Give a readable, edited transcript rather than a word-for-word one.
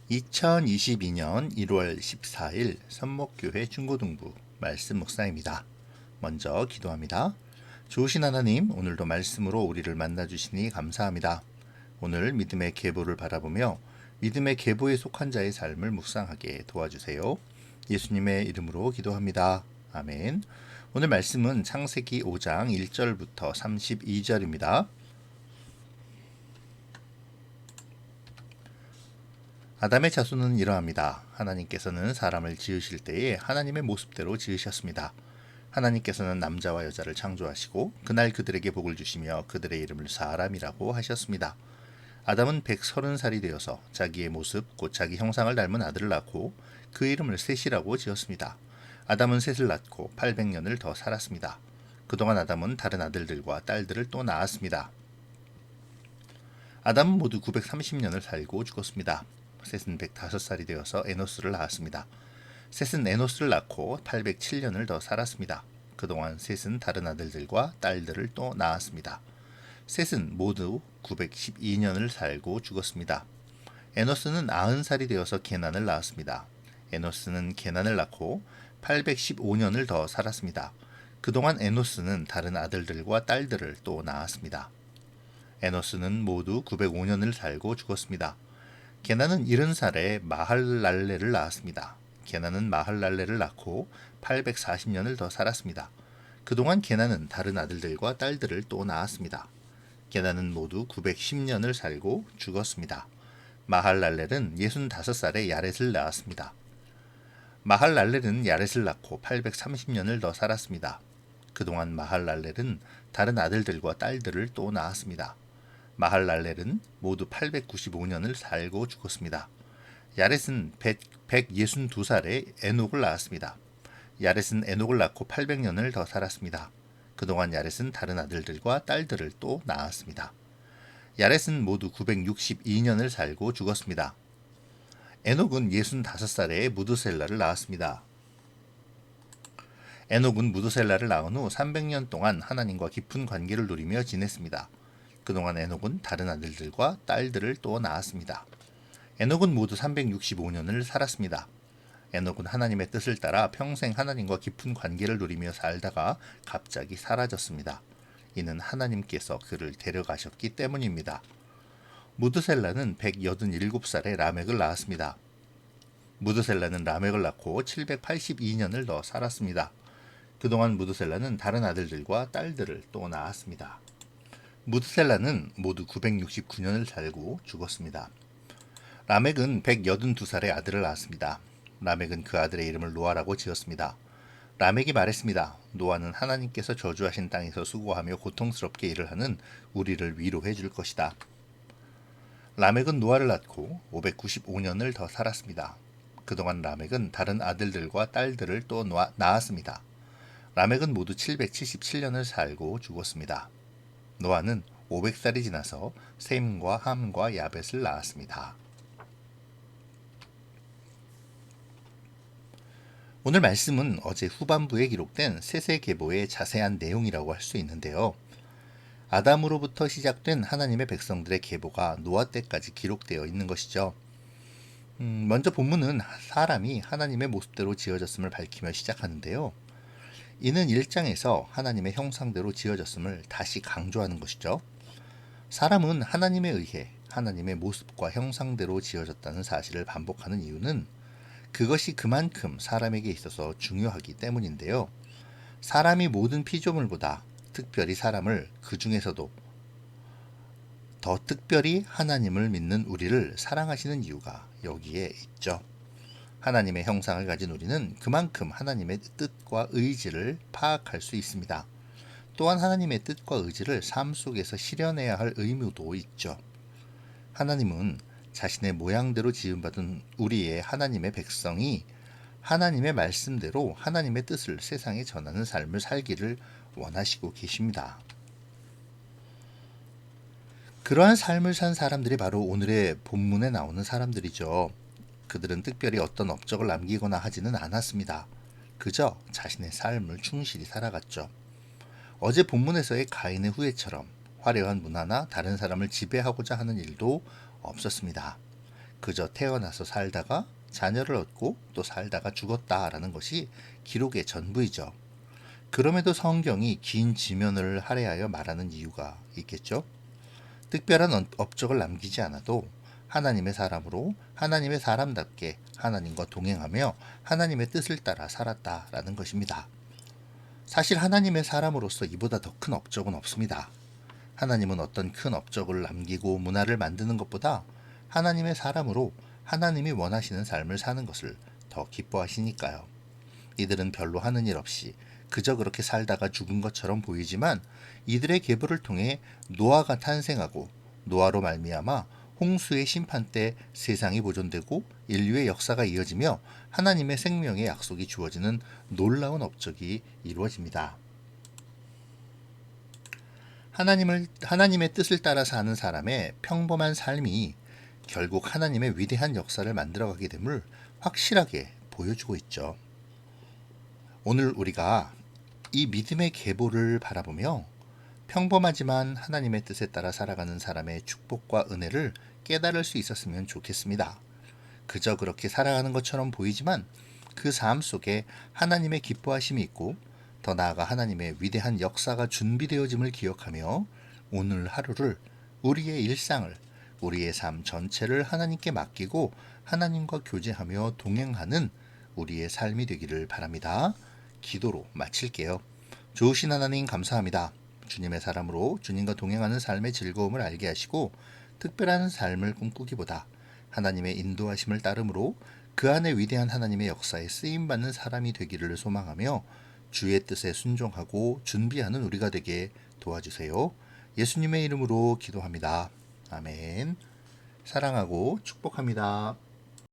2022년 1월 14일 선목교회 중고등부 말씀 묵상입니다. 먼저 기도합니다. 좋으신 하나님, 오늘도 말씀으로 우리를 만나주시니 감사합니다. 오늘 믿음의 계보를 바라보며 믿음의 계보에 속한 자의 삶을 묵상하게 도와주세요. 예수님의 이름으로 기도합니다. 아멘. 오늘 말씀은 창세기 5장 1절부터 32절입니다. 아담의 자손은 이러합니다. 하나님께서는 사람을 지으실 때에 하나님의 모습대로 지으셨습니다. 하나님께서는 남자와 여자를 창조하시고 그날 그들에게 복을 주시며 그들의 이름을 사람이라고 하셨습니다. 아담은 130살이 되어서 자기의 모습 곧 자기 형상을 닮은 아들을 낳고 그 이름을 셋이라고 지었습니다. 아담은 셋을 낳고 800년을 더 살았습니다. 그동안 아담은 다른 아들들과 딸들을 또 낳았습니다. 아담은 모두 930년을 살고 죽었습니다. 셋은 105살이 되어서 에노스를 낳았습니다. 셋은 에노스를 낳고 807년을 더 살았습니다. 그동안 셋은 다른 아들들과 딸들을 또 낳았습니다. 셋은 모두 912년을 살고 죽었습니다. 에노스는 90살이 되어서 게난을 낳았습니다. 에노스는 게난을 낳고 815년을 더 살았습니다. 그동안 에노스는 다른 아들들과 딸들을 또 낳았습니다. 에노스는 모두 905년을 살고 죽었습니다. 게난은 70살에 마할랄레를 낳았습니다. 게난은 마할랄레를 낳고 840년을 더 살았습니다. 그동안 게난은 다른 아들들과 딸들을 또 낳았습니다. 게난은 모두 910년을 살고 죽었습니다. 마할랄렐은 65살에 야렛을 낳았습니다. 마할랄렐은 야렛을 낳고 830년을 더 살았습니다. 그동안 마할랄렐은 다른 아들들과 딸들을 또 낳았습니다. 마할랄렐은 모두 895년을 살고 죽었습니다. 야렛은 162살에 에녹을 낳았습니다. 야렛은 에녹을 낳고 800년을 더 살았습니다. 그동안 야렛은 다른 아들들과 딸들을 또 낳았습니다. 야렛은 모두 962년을 살고 죽었습니다. 에녹은 65살에 무드셀라를 낳았습니다. 에녹은 무드셀라를 낳은 후 300년 동안 하나님과 깊은 관계를 누리며 지냈습니다. 그동안 에녹은 다른 아들들과 딸들을 또 낳았습니다. 에녹은 모두 365년을 살았습니다. 에녹은 하나님의 뜻을 따라 평생 하나님과 깊은 관계를 누리며 살다가 갑자기 사라졌습니다. 이는 하나님께서 그를 데려가셨기 때문입니다. 무드셀라는 187살에 라멕을 낳았습니다. 무드셀라는 라멕을 낳고 782년을 더 살았습니다. 그동안 무드셀라는 다른 아들들과 딸들을 또 낳았습니다. 무드셀라는 모두 969년을 살고 죽었습니다. 라멕은 182살에 아들을 낳았습니다. 라멕은 그 아들의 이름을 노아라고 지었습니다. 라멕이 말했습니다. 노아는 하나님께서 저주하신 땅에서 수고하며 고통스럽게 일을 하는 우리를 위로해 줄 것이다. 라멕은 노아를 낳고 595년을 더 살았습니다. 그동안 라멕은 다른 아들들과 딸들을 또 낳았습니다. 라멕은 모두 777년을 살고 죽었습니다. 노아는 500살이 지나서 셈과 함과 야벳을 낳았습니다. 오늘 말씀은 어제 후반부에 기록된 셋의 계보의 자세한 내용이라고 할 수 있는데요. 아담으로부터 시작된 하나님의 백성들의 계보가 노아 때까지 기록되어 있는 것이죠. 먼저 본문은 사람이 하나님의 모습대로 지어졌음을 밝히며 시작하는데요. 이는 1장에서 하나님의 형상대로 지어졌음을 다시 강조하는 것이죠. 사람은 하나님에 의해 하나님의 모습과 형상대로 지어졌다는 사실을 반복하는 이유는 그것이 그만큼 사람에게 있어서 중요하기 때문인데요. 사람이 모든 피조물보다 특별히 사람을 그 중에서도 더 특별히 하나님을 믿는 우리를 사랑하시는 이유가 여기에 있죠. 하나님의 형상을 가진 우리는 그만큼 하나님의 뜻과 의지를 파악할 수 있습니다. 또한 하나님의 뜻과 의지를 삶 속에서 실현해야 할 의무도 있죠. 하나님은 자신의 모양대로 지음받은 우리의 하나님의 백성이 하나님의 말씀대로 하나님의 뜻을 세상에 전하는 삶을 살기를 원하시고 계십니다. 그러한 삶을 산 사람들이 바로 오늘의 본문에 나오는 사람들이죠. 그들은 특별히 어떤 업적을 남기거나 하지는 않았습니다. 그저 자신의 삶을 충실히 살아갔죠. 어제 본문에서의 가인의 후예처럼 화려한 문화나 다른 사람을 지배하고자 하는 일도 없었습니다. 그저 태어나서 살다가 자녀를 얻고 또 살다가 죽었다라는 것이 기록의 전부이죠. 그럼에도 성경이 긴 지면을 할애하여 말하는 이유가 있겠죠. 특별한 업적을 남기지 않아도 하나님의 사람으로 하나님의 사람답게 하나님과 동행하며 하나님의 뜻을 따라 살았다라는 것입니다. 사실 하나님의 사람으로서 이보다 더 큰 업적은 없습니다. 하나님은 어떤 큰 업적을 남기고 문화를 만드는 것보다 하나님의 사람으로 하나님이 원하시는 삶을 사는 것을 더 기뻐하시니까요. 이들은 별로 하는 일 없이 그저 그렇게 살다가 죽은 것처럼 보이지만 이들의 계보를 통해 노아가 탄생하고 노아로 말미암아 홍수의 심판 때 세상이 보존되고 인류의 역사가 이어지며 하나님의 생명의 약속이 주어지는 놀라운 업적이 이루어집니다. 하나님의 뜻을 따라 사는 사람의 평범한 삶이 결국 하나님의 위대한 역사를 만들어가게 됨을 확실하게 보여주고 있죠. 오늘 우리가 이 믿음의 계보를 바라보며 평범하지만 하나님의 뜻에 따라 살아가는 사람의 축복과 은혜를 깨달을 수 있었으면 좋겠습니다. 그저 그렇게 살아가는 것처럼 보이지만 그 삶 속에 하나님의 기뻐하심이 있고 더 나아가 하나님의 위대한 역사가 준비되어짐을 기억하며 오늘 하루를, 우리의 일상을, 우리의 삶 전체를 하나님께 맡기고 하나님과 교제하며 동행하는 우리의 삶이 되기를 바랍니다. 기도로 마칠게요. 좋으신 하나님 감사합니다. 주님의 사람으로 주님과 동행하는 삶의 즐거움을 알게 하시고 특별한 삶을 꿈꾸기보다 하나님의 인도하심을 따름으로 그 안에 위대한 하나님의 역사에 쓰임받는 사람이 되기를 소망하며 주의 뜻에 순종하고 준비하는 우리가 되게 도와주세요. 예수님의 이름으로 기도합니다. 아멘. 사랑하고 축복합니다.